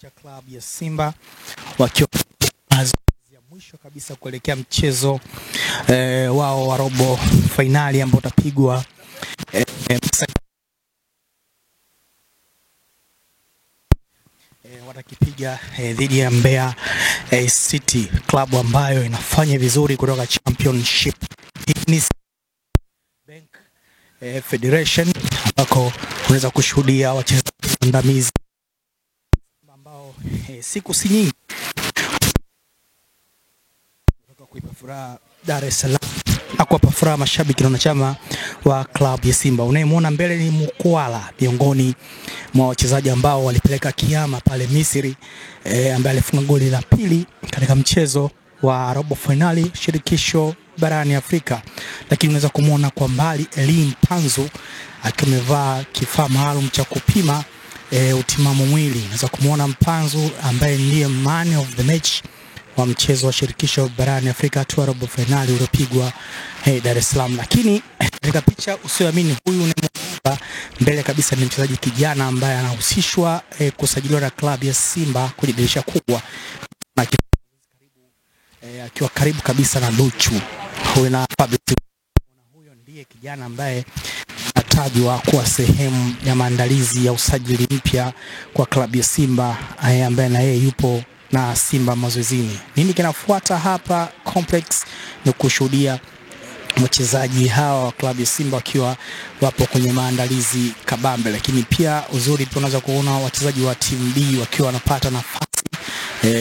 cha klabu ya Simba wakiwa ya mwisho kabisa kuelekea mchezo wao wa robo finali ambao utapigwa watakipiga dhidi ya Mbeya City, klabu ambayo inafanya vizuri kutoka championship Bank Federation, ambako unaweza kushuhudia wachezaji waandamizi ambao siku si nyingi kuipa furaha Dar es Salaam na kuwapa furaha mashabiki na wanachama wa klabu ya Simba. Unayemwona mbele ni Mukwala, miongoni mwa wachezaji ambao walipeleka kiama pale Misri, ambaye alifunga goli la pili katika mchezo wa robo finali shirikisho barani Afrika. Lakini unaweza kumuona kwa mbali Elim Panzu akiwa amevaa kifaa maalum cha kupima utimamu mwili. Unaweza kumuona Mpanzu ambaye ndiye man of the match wa mchezo wa shirikisho barani Afrika hatua robo finali uliopigwa Dar es Salaam. Lakini katika picha usiyoamini, huyu unamuona mbele kabisa ni mchezaji kijana ambaye anahusishwa kusajiliwa na klabu ya Simba kwenye dirisha kubwa, akiwa karibu kabisa na Luchu. Huyo ndiye kijana ambaye anatajwa kuwa sehemu ya maandalizi ya usajili mpya kwa klabu ya Simba, ambaye na yeye yupo na Simba mazoezini. Nini kinafuata hapa complex ni kushuhudia wachezaji hawa wa klabu ya Simba wakiwa wapo kwenye maandalizi kabambe, lakini pia uzuri pia unaweza kuona wachezaji wa timu B wakiwa wanapata nafasi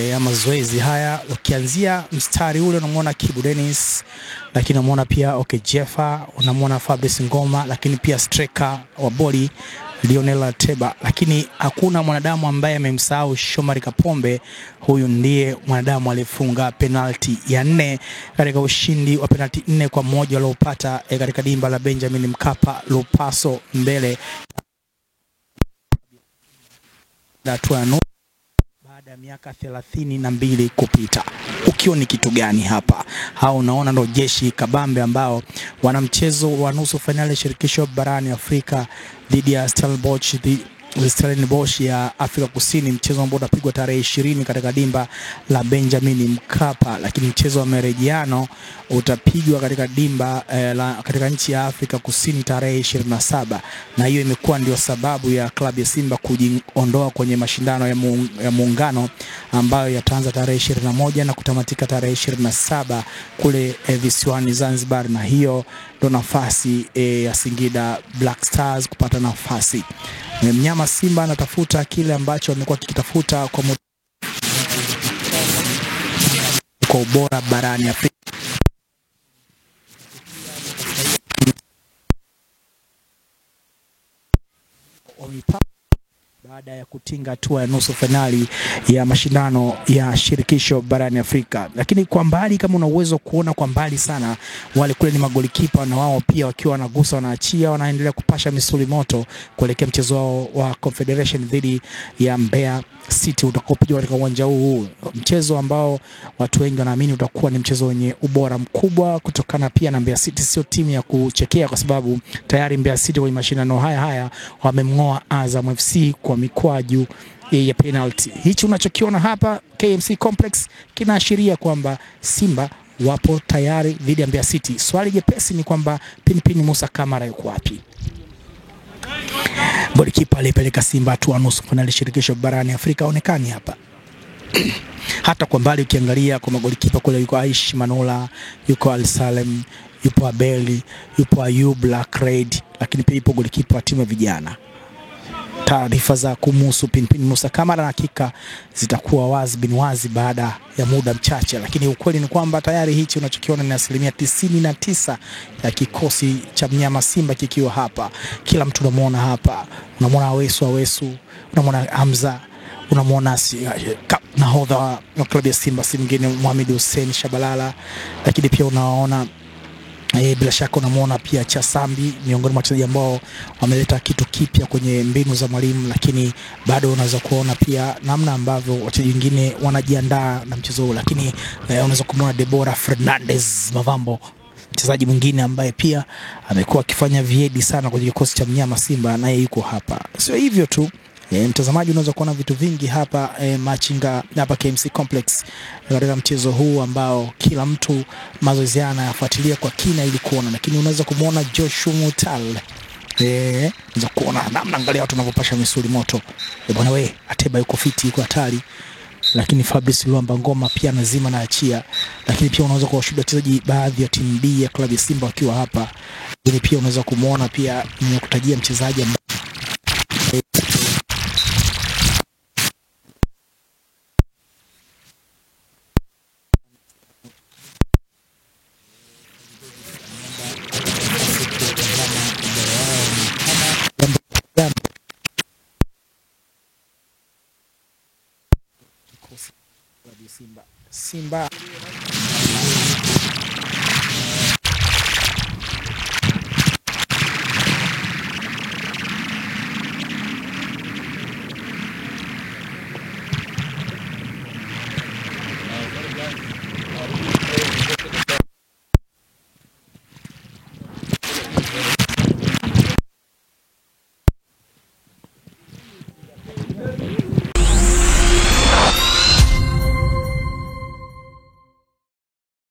ya mazoezi haya. Ukianzia mstari ule unamuona Kibu Dennis, lakini unamuona pia Jeffa, unamuona Fabrice Ngoma, lakini pia striker wa boli Lionel Ateba. Lakini hakuna mwanadamu ambaye amemsahau Shomari Kapombe. Huyu ndiye mwanadamu alifunga penalti ya 4 katika ushindi wa penalti 4-1 waliopata katika dimba la Benjamin Mkapa Lupaso mbele na tuano baada ya miaka 32 kupita. Ukiwa ni kitu gani hapa? Hao unaona ndo jeshi kabambe ambao wana mchezo wa nusu finali shirikisho barani Afrika dhidi ya Stellenbosch ya Afrika Kusini, mchezo ambao utapigwa tarehe 20 katika dimba la Benjamin Mkapa. Lakini mchezo wa marejeano utapigwa katika dimba katika nchi ya Afrika Kusini tarehe 27, na hiyo imekuwa ndio sababu ya klabu ya Simba kujiondoa kwenye mashindano ya muungano ambayo yataanza tarehe 21 na kutamatika tarehe 27 kule visiwani Zanzibar, na hiyo ndo nafasi ya Singida Black Stars kupata nafasi. Mnyama Simba anatafuta kile ambacho amekuwa kikitafuta kwa ubora barani Afrika. Baada ya kutinga hatua ya nusu finali ya mashindano ya shirikisho barani Afrika. Lakini kwa mbali, kama una uwezo kuona kwa mbali sana, wale kule ni magolikipa, na wao pia wakiwa wanagusa, wanaachia, wanaendelea kupasha misuli moto kuelekea mchezo wao wa Confederation dhidi ya Mbeya City utakopigwa katika uwanja huu, mchezo ambao watu wengi wanaamini utakuwa ni mchezo wenye ubora mkubwa, kutokana pia na Mbeya City sio timu ya kuchekea, kwa sababu tayari Mbeya City kwenye mashindano haya wamemngoa Azam FC kwa mikwaju ya penalty. Hichi unachokiona hapa KMC Complex kinaashiria kwamba Simba wapo tayari dhidi ya Mbeya City. Swali jepesi ni kwamba Pinpin Musa Kamara yuko wapi? Golikipa aliyepeleka Simba hatua nusu finali shirikisho barani Afrika onekani hapa. Hata kwa mbali ukiangalia kwa magolikipa kule yuko Aish Manula, yuko Al Salem, yupo Abeli, yupo Ayub Black Red, lakini pia yupo golikipa wa timu ya vijana. Taarifa za kumuhusu Pinpin Musa Kamara hakika zitakuwa wazi bin wazi baada ya muda mchache, lakini ukweli ni kwamba tayari hichi unachokiona ni 99% ya kikosi cha mnyama Simba kikiwa hapa. Kila mtu unamuona hapa, unamuona Awesu, unamuona Hamza, unamuona nahodha wa klabu ya Simba si mwingine Mohamed Hussein Shabalala, lakini pia unaona bila shaka unamuona pia Chasambi, miongoni mwa wachezaji ambao wameleta kitu kipya kwenye mbinu za mwalimu. Lakini bado unaweza kuona pia namna ambavyo wachezaji wengine wanajiandaa na mchezo huu. Lakini unaweza kumuona Deborah Fernandez Mavambo, mchezaji mwingine ambaye pia amekuwa akifanya viedi sana kwenye kikosi cha mnyama Simba, naye yuko hapa. Sio hivyo tu, Mtazamaji, unaweza kuona vitu vingi hapa Machinga hapa KMC Complex katika mchezo huu ambao kila mtu mazoezi anayafuatilia kwa kina ili kuona, lakini unaweza kumuona Joshua Mutal. Unaweza kuona namna, angalia watu wanavyopasha misuli moto. Bwana we, Ateba yuko fiti, yuko hatari. Lakini Fabrice Luamba Ngoma pia nazima na achia. Lakini pia unaweza kuwashuhudia wachezaji baadhi ya timu B ya klabu ya Simba wakiwa hapa. Lakini pia unaweza kumuona pia nimekutajia mchezaji Simba